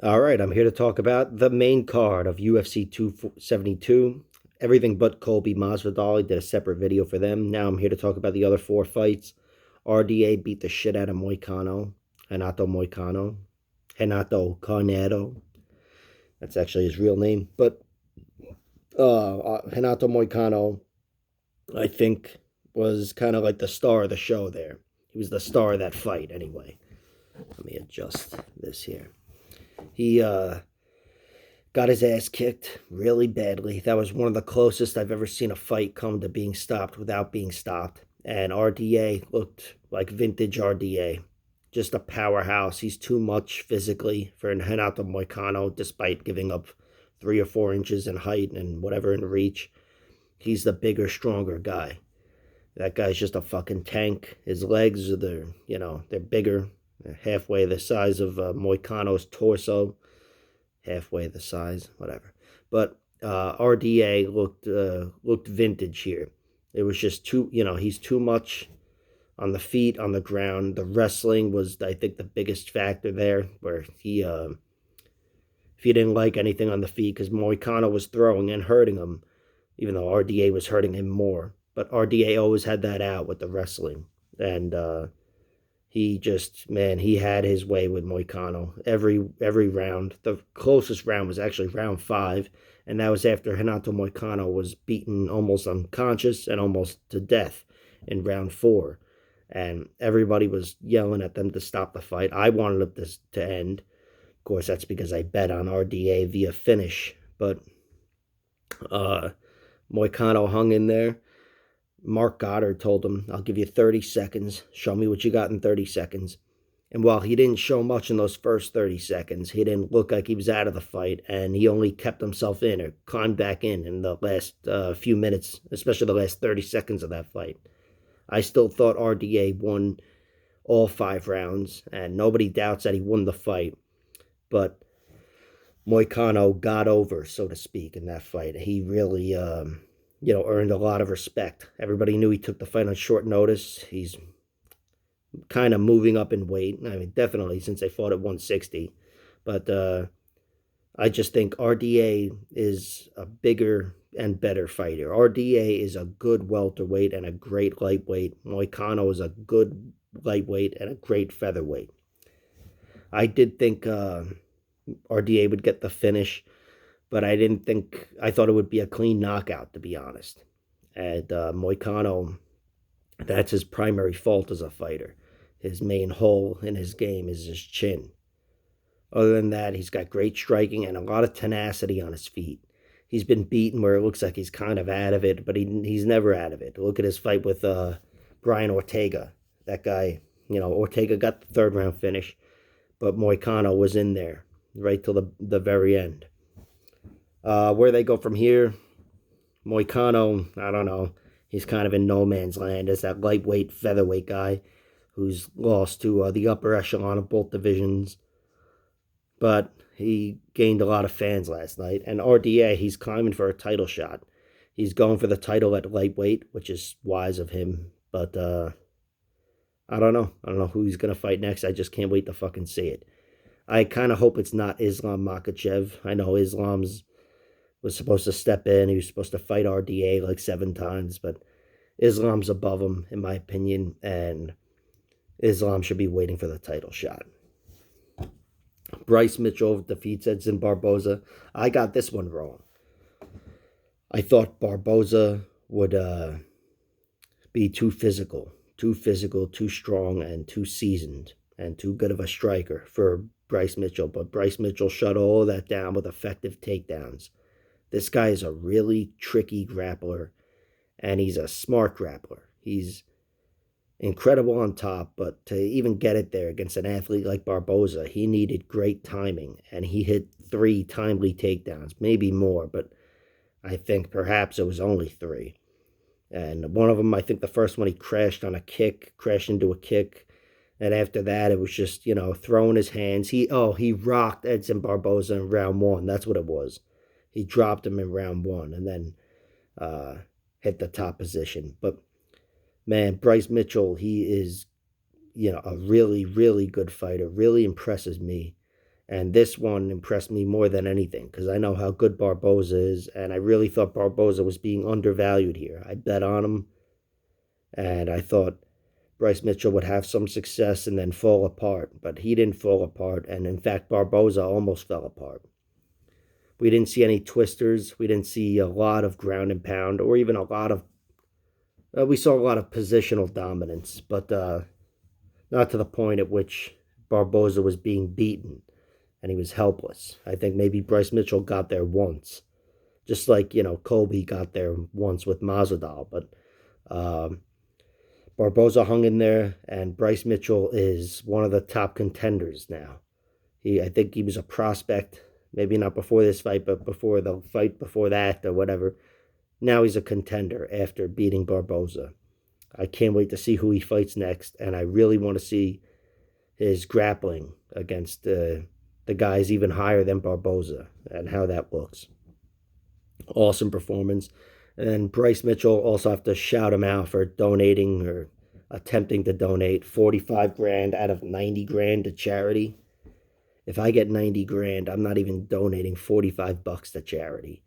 All right, I'm here to talk about the main card of UFC 272. Everything but Colby Masvidal. I did a separate video for them. Now I'm here to talk about the other four fights. RDA beat the shit out of Moicano. Renato Moicano. Renato Carneiro. That's actually his real name. But Renato Moicano, I think, was kind of like the star of the show there. He was the star of that fight, anyway. Let me adjust this here. He got his ass kicked really badly. That was one of the closest I've ever seen a fight come to being stopped without being stopped. And RDA looked like vintage RDA. Just a powerhouse. He's too much physically for Renato Moicano, despite giving up 3 or 4 inches in height and whatever in reach. He's the bigger, stronger guy. That guy's just a fucking tank. His legs are they're bigger, halfway the size of Moicano's torso, halfway the size, whatever. But RDA looked vintage here. It was just he's too much on the feet, on the ground. The wrestling was, I think, the biggest factor there, where if he didn't like anything on the feet, because Moicano was throwing and hurting him, even though RDA was hurting him more. But RDA always had that out with the wrestling, and he had his way with Moicano every round. The closest round was actually round 5, and that was after Renato Moicano was beaten almost unconscious and almost to death in round 4. And everybody was yelling at them to stop the fight. I wanted it to end. Of course, that's because I bet on RDA via finish. But Moicano hung in there. Mark Goddard told him, I'll give you 30 seconds. Show me what you got in 30 seconds. And while he didn't show much in those first 30 seconds, he didn't look like he was out of the fight, and he only kept himself in or climbed back in the last few minutes, especially the last 30 seconds of that fight. I still thought RDA won all 5 rounds, and nobody doubts that he won the fight. But Moicano got over, so to speak, in that fight. He really earned a lot of respect. Everybody knew he took the fight on short notice. He's kind of moving up in weight. I mean, definitely since they fought at 160. But I just think RDA is a bigger and better fighter. RDA is a good welterweight and a great lightweight. Moicano is a good lightweight and a great featherweight. I did think RDA would get the finish, but I thought it would be a clean knockout, to be honest. And Moicano, that's his primary fault as a fighter. His main hole in his game is his chin. Other than that, he's got great striking and a lot of tenacity on his feet. He's been beaten where it looks like he's kind of out of it, but he's never out of it. Look at his fight with Brian Ortega. That guy, Ortega got the 3rd round finish, but Moicano was in there right till the very end. Where they go from here, Moicano, I don't know. He's kind of in no man's land as that lightweight, featherweight guy who's lost to the upper echelon of both divisions. But he gained a lot of fans last night. And RDA, he's climbing for a title shot. He's going for the title at lightweight, which is wise of him. But I don't know. I don't know who he's going to fight next. I just can't wait to fucking see it. I kind of hope it's not Islam Makhachev. I know Islam's was supposed to step in. He was supposed to fight RDA like 7 times, but Islam's above him, in my opinion, and Islam should be waiting for the title shot. Bryce Mitchell defeats Edson Barboza. I got this one wrong. I thought Barboza would be too physical, too strong, and too seasoned, and too good of a striker for Bryce Mitchell. But Bryce Mitchell shut all of that down with effective takedowns. This guy is a really tricky grappler, and he's a smart grappler. He's incredible on top, but to even get it there against an athlete like Barboza, he needed great timing, and he hit 3 timely takedowns, maybe more, but I think perhaps it was only 3. And one of them, I think the first one, he crashed into a kick, and after that, it was just, throwing his hands. He rocked Edson Barboza in round 1. That's what it was. He dropped him in round 1 and then hit the top position. But, man, Bryce Mitchell, he is, a really, really good fighter. Really impresses me. And this one impressed me more than anything because I know how good Barboza is, and I really thought Barboza was being undervalued here. I bet on him, and I thought Bryce Mitchell would have some success and then fall apart, but he didn't fall apart, and in fact, Barboza almost fell apart. We didn't see any twisters. We didn't see a lot of ground and pound, or even a lot of. We saw a lot of positional dominance, but not to the point at which Barboza was being beaten and he was helpless. I think maybe Bryce Mitchell got there once, just like Kobe got there once with Masvidal, but. Barboza hung in there, and Bryce Mitchell is one of the top contenders now. I think he was a prospect, maybe not before this fight, but before the fight before that or whatever. Now he's a contender after beating Barboza. I can't wait to see who he fights next, and I really want to see his grappling against the guys even higher than Barboza and how that looks. Awesome performance. And Bryce Mitchell, also have to shout him out for donating or attempting to donate 45 grand out of 90 grand to charity. If I get 90 grand, I'm not even donating 45 bucks to charity.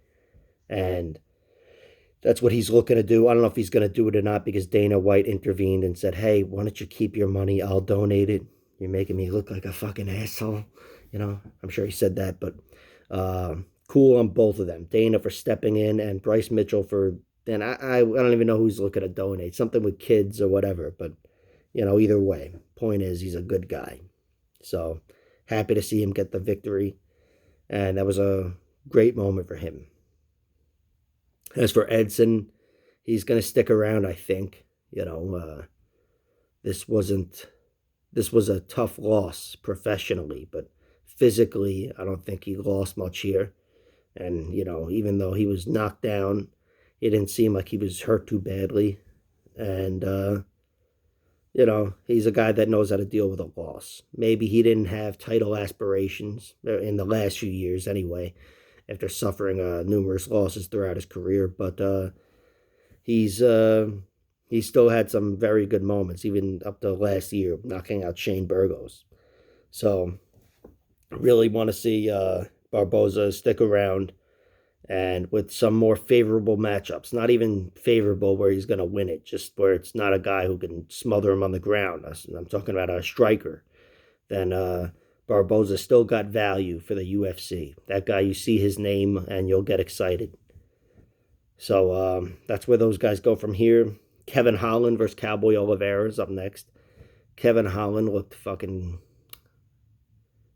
And that's what he's looking to do. I don't know if he's going to do it or not because Dana White intervened and said, hey, why don't you keep your money? I'll donate it. You're making me look like a fucking asshole. I'm sure he said that, but cool on both of them. Dana for stepping in and Bryce Mitchell for, and I don't even know who's looking to donate. Something with kids or whatever. But, either way, point is he's a good guy. So happy to see him get the victory. And that was a great moment for him. As for Edson, he's going to stick around, I think. This was a tough loss professionally, but physically, I don't think he lost much here. And, even though he was knocked down, it didn't seem like he was hurt too badly. And, he's a guy that knows how to deal with a loss. Maybe he didn't have title aspirations in the last few years anyway, after suffering numerous losses throughout his career. But he still had some very good moments, even up to last year, knocking out Shane Burgos. So, really want to see Barboza stick around and with some more favorable matchups. Not even favorable where he's going to win it, just where it's not a guy who can smother him on the ground. I'm talking about a striker. Then Barboza still got value for the UFC. That guy, you see his name and you'll get excited. So that's where those guys go from here. Kevin Holland versus Cowboy Oliveira is up next. Kevin Holland looked fucking...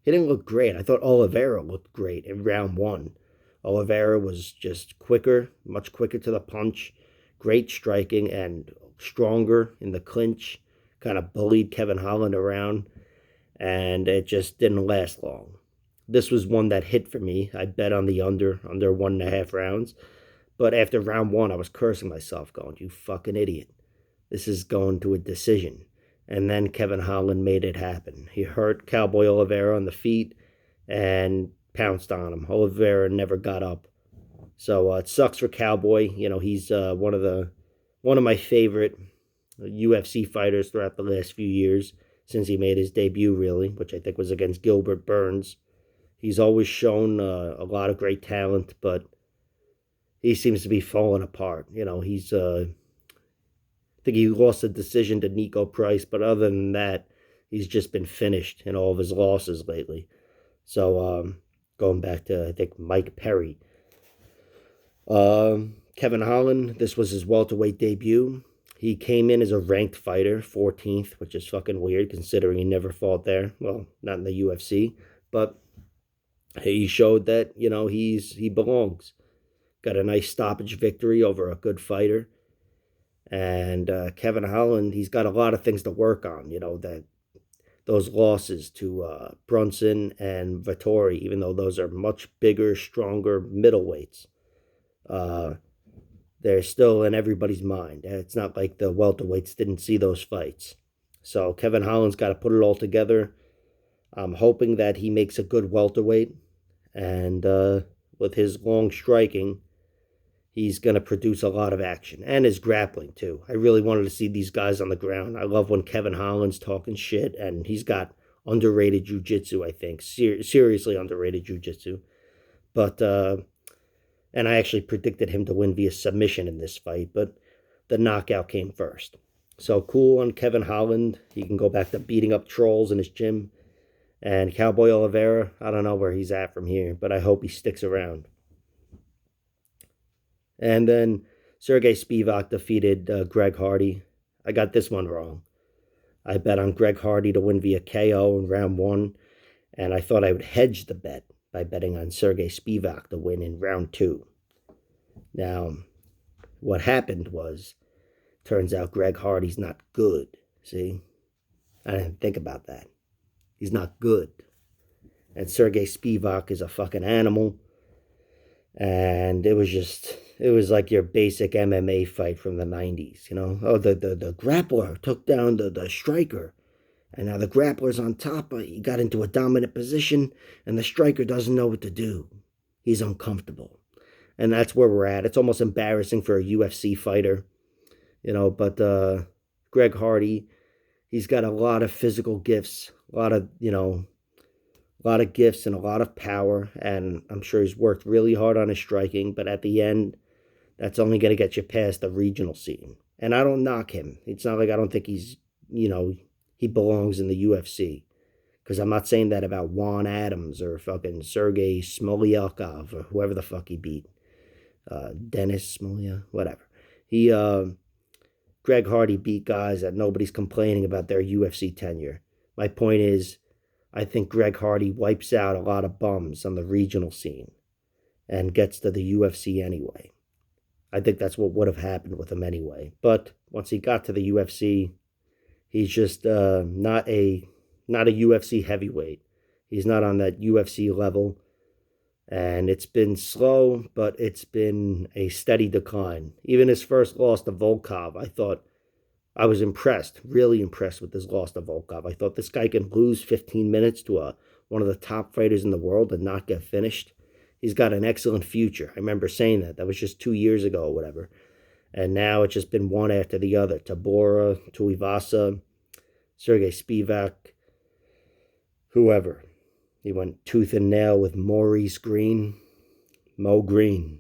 He didn't look great. I thought Oliveira looked great in round one. Oliveira was just quicker, much quicker to the punch. Great striking and stronger in the clinch. Kind of bullied Kevin Holland around. And it just didn't last long. This was one that hit for me. I bet on the under 1.5 rounds. But after round one, I was cursing myself, going, you fucking idiot. This is going to a decision. And then Kevin Holland made it happen. He hurt Cowboy Oliveira on the feet and pounced on him. Oliveira never got up. So it sucks for Cowboy. He's one of my favorite UFC fighters throughout the last few years, since he made his debut, really, which I think was against Gilbert Burns. He's always shown a lot of great talent, but he seems to be falling apart. I think he lost a decision to Nico Price, but other than that, he's just been finished in all of his losses lately. So going back to, I think, Mike Perry. Kevin Holland, this was his welterweight debut. He came in as a ranked fighter, 14th, which is fucking weird considering he never fought there. Well, not in the UFC, but he showed that, he belongs. Got a nice stoppage victory over a good fighter. And Kevin Holland, he's got a lot of things to work on, that those losses to Brunson and Vettori, even though those are much bigger, stronger middleweights. They're still in everybody's mind. It's not like the welterweights didn't see those fights. So Kevin Holland's got to put it all together. I'm hoping that he makes a good welterweight. And with his long striking, he's going to produce a lot of action. And his grappling, too. I really wanted to see these guys on the ground. I love when Kevin Holland's talking shit. And he's got underrated jiu-jitsu, I think. Seriously underrated jiu-jitsu. But, and I actually predicted him to win via submission in this fight, but the knockout came first. So cool on Kevin Holland. He can go back to beating up trolls in his gym. And Cowboy Oliveira, I don't know where he's at from here, but I hope he sticks around. And then Sergey Spivak defeated Greg Hardy. I got this one wrong. I bet on Greg Hardy to win via KO in round 1, and I thought I would hedge the bet by betting on Sergey Spivak to win in round 2. Now, what happened was, turns out Greg Hardy's not good. See? I didn't think about that. He's not good. And Sergey Spivak is a fucking animal. And it was like your basic MMA fight from the 90s, you know? Oh, the grappler took down the striker. And now the grappler's on top. He got into a dominant position, and the striker doesn't know what to do. He's uncomfortable. And that's where we're at. It's almost embarrassing for a UFC fighter, you know, but Greg Hardy, he's got a lot of physical gifts, a lot of gifts and a lot of power, and I'm sure he's worked really hard on his striking, but at the end, that's only going to get you past the regional scene. And I don't knock him. It's not like I don't think he's, he belongs in the UFC. Because I'm not saying that about Juan Adams or fucking Sergey Smolyakov or whoever the fuck he beat. Dennis Smolyak, whatever. Greg Hardy beat guys that nobody's complaining about their UFC tenure. My point is, I think Greg Hardy wipes out a lot of bums on the regional scene and gets to the UFC anyway. I think that's what would have happened with him anyway. But once he got to the UFC, he's just not a UFC heavyweight. He's not on that UFC level. And it's been slow, but it's been a steady decline. Even his first loss to Volkov, I was impressed, really impressed with his loss to Volkov. I thought this guy can lose 15 minutes to one of the top fighters in the world and not get finished. He's got an excellent future. I remember saying that. That was just 2 years ago or whatever. And now it's just been one after the other. Tabora, Tuivasa, Sergey Spivak, whoever. He went tooth and nail with Maurice Green. Mo Green.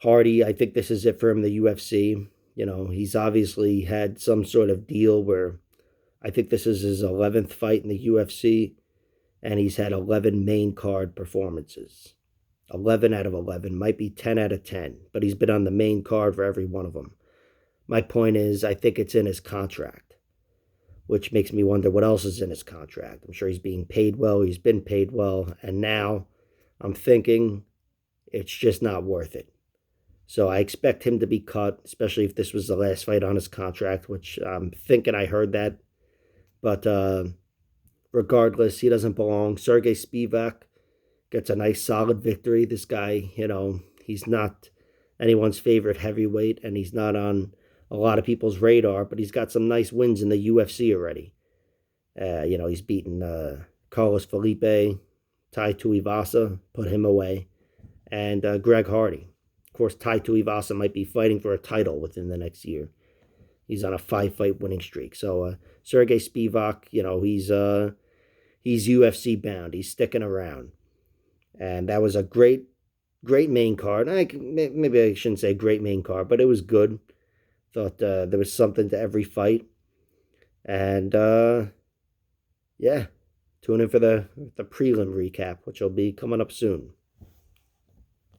Hardy, I think this is it for him in the UFC. You know, he's obviously had some sort of deal where I think this is his 11th fight in the UFC, and he's had 11 main card performances. 11 out of 11, might be 10 out of 10, but he's been on the main card for every one of them. My point is, I think it's in his contract, which makes me wonder what else is in his contract. I'm sure he's being paid well, he's been paid well, and now I'm thinking it's just not worth it. So I expect him to be cut, especially if this was the last fight on his contract, which I'm thinking I heard that. But regardless, he doesn't belong. Sergey Spivak gets a nice solid victory. This guy, he's not anyone's favorite heavyweight, and he's not on a lot of people's radar, but he's got some nice wins in the UFC already. He's beaten Carlos Felipe, Tai Tuivasa, put him away, and Greg Hardy. Of course, Tai Tuivasa might be fighting for a title within the next year. He's on a 5-fight winning streak. So Sergey Spivak, he's UFC bound. He's sticking around. And that was a great main card. Maybe I shouldn't say great main card, but it was good. Thought there was something to every fight. And, tune in for the prelim recap, which will be coming up soon.